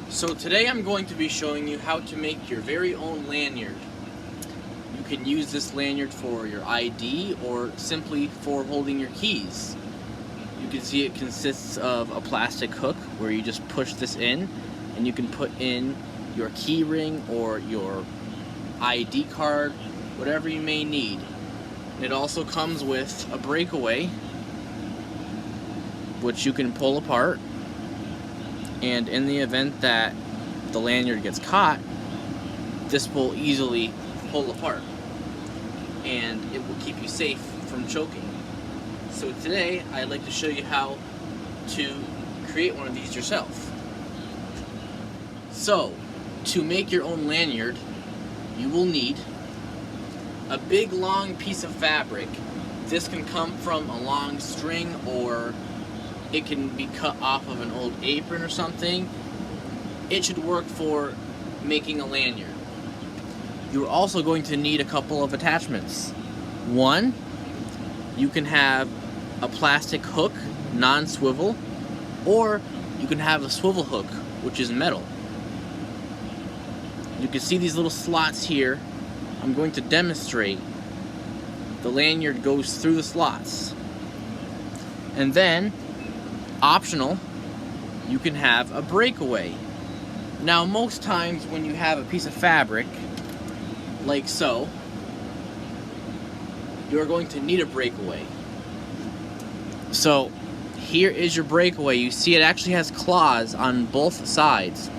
So today I'm going to be showing you how to make your very own lanyard. You can use this lanyard for your ID or simply for holding your keys. You can see it consists of a plastic hook where you just push this in and you can put in your key ring or your ID card, whatever you may need. It also comes with a breakaway which you can pull apart, and in the event that the lanyard gets caught, this will easily pull apart and it will keep you safe from choking. So today I'd like to show you how to create one of these yourself. So to make your own lanyard, you will need a big long piece of fabric. This can come from a long string, or it can be cut off of an old apron or something. It should work for making a lanyard. You're also going to need a couple of attachments. One, you can have a plastic hook, non-swivel, or you can have a swivel hook, which is metal. You can see these little slots here. I'm going to demonstrate. The lanyard goes through the slots. And then, optional, you can have a breakaway. Now, most times when you have a piece of fabric, like so, you're going to need a breakaway. So, here is your breakaway. You see it actually has claws on both sides,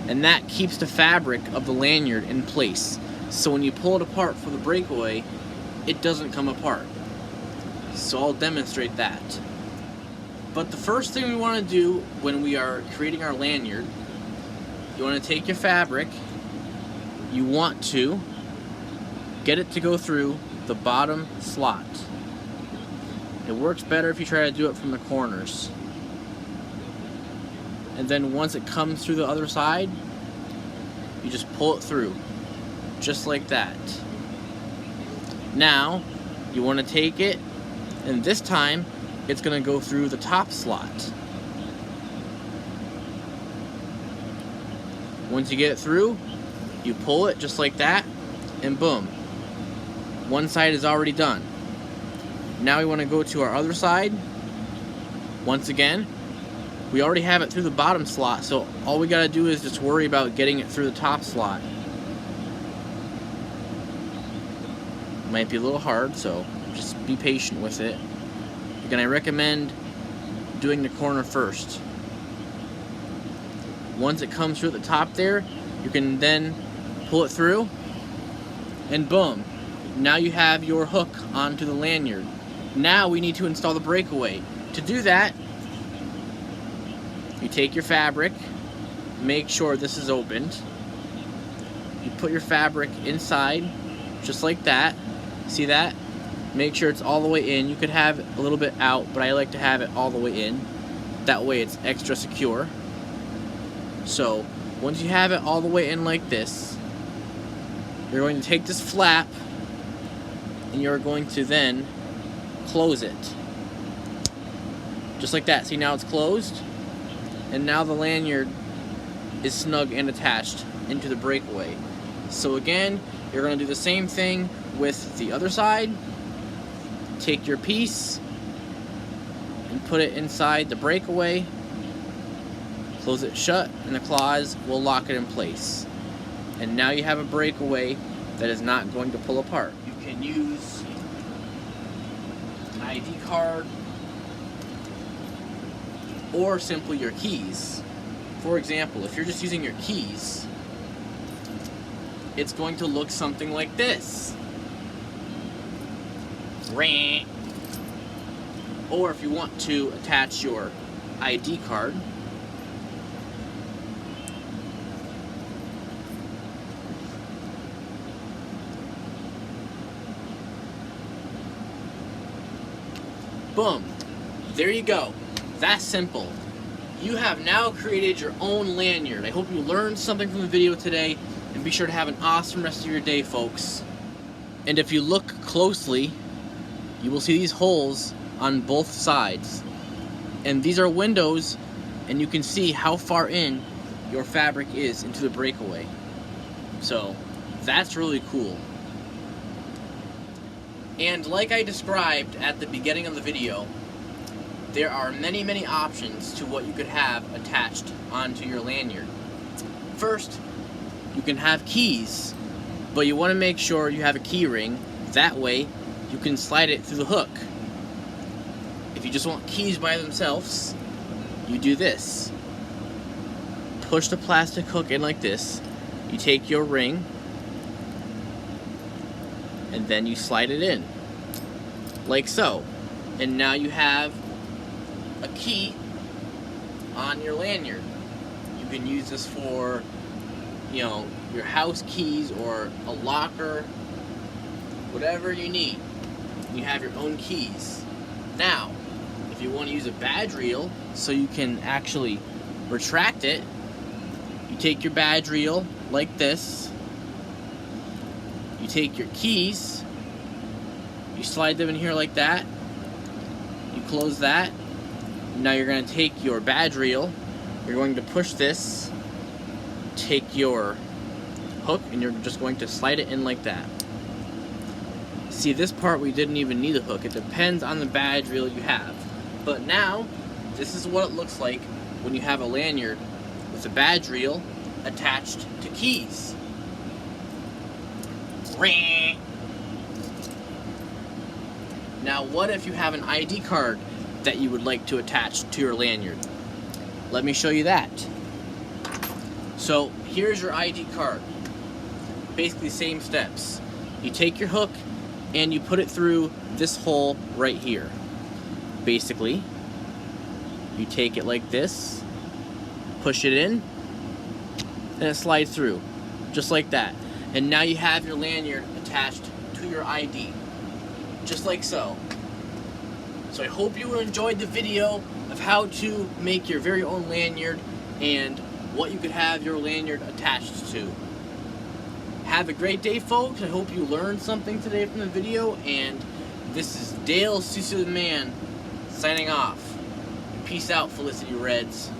and that keeps the fabric of the lanyard in place. So when you pull it apart for the breakaway, it doesn't come apart. So I'll demonstrate that. But the first thing we want to do when we are creating our lanyard, you want to take your fabric, you want to get it to go through the bottom slot. It works better if you try to do it from the corners. And then once it comes through the other side, you just pull it through, just like that. Now, you want to take it, and this time, it's going to go through the top slot. Once you get it through, you pull it just like that, and boom. One side is already done. Now we want to go to our other side. Once again, we already have it through the bottom slot, so all we gotta do is just worry about getting it through the top slot. Might be a little hard, so just be patient with it. Again, I recommend doing the corner first. Once it comes through at the top there, you can then pull it through, and boom. Now you have your hook onto the lanyard. Now we need to install the breakaway. To do that, you take your fabric, make sure this is opened. You put your fabric inside, just like that. See that? Make sure it's all the way in. You could have it a little bit out, but I like to have it all the way in. That way it's extra secure. So, once you have it all the way in like this, you're going to take this flap, and you're going to then close it. Just like that. See, now it's closed. And now the lanyard is snug and attached into the breakaway. So again, you're going to do the same thing with the other side. Take your piece and put it inside the breakaway. Close it shut, and the claws will lock it in place. And now you have a breakaway that is not going to pull apart. You can use an ID card, or simply your keys. For example, if you're just using your keys, it's going to look something like this. Or if you want to attach your ID card, boom, there you go. That's simple. You have now created your own lanyard. I hope you learned something from the video today, and be sure to have an awesome rest of your day, folks. And if you look closely, you will see these holes on both sides. And these are windows, and you can see how far in your fabric is into the breakaway. So that's really cool. And like I described at the beginning of the video, there are many, many options to what you could have attached onto your lanyard. First, you can have keys, but you want to make sure you have a key ring. That way, you can slide it through the hook. If you just want keys by themselves, you do this. Push the plastic hook in like this. You take your ring, and then you slide it in, like so. And now you have a key on your lanyard. You can use this for, you know, your house keys or a locker, whatever you need. You have your own keys. Now, if you want to use a badge reel so you can actually retract it, you take your badge reel like this. You take your keys, you slide them in here like that. You close that. Now you're going to take your badge reel, you're going to push this, take your hook, and you're just going to slide it in like that. See, this part we didn't even need a hook. It depends on the badge reel you have. But now, this is what it looks like when you have a lanyard with a badge reel attached to keys. Now, what if you have an ID card that you would like to attach to your lanyard? Let me show you that. So, here's your ID card. Basically, same steps. You take your hook and you put it through this hole right here. Basically, you take it like this, push it in, and it slides through, just like that. And now you have your lanyard attached to your ID, just like so. So I hope you enjoyed the video of how to make your very own lanyard and what you could have your lanyard attached to. Have a great day, folks. I hope you learned something today from the video, and this is Dale Susu the Man signing off. Peace out, Felicity Reds.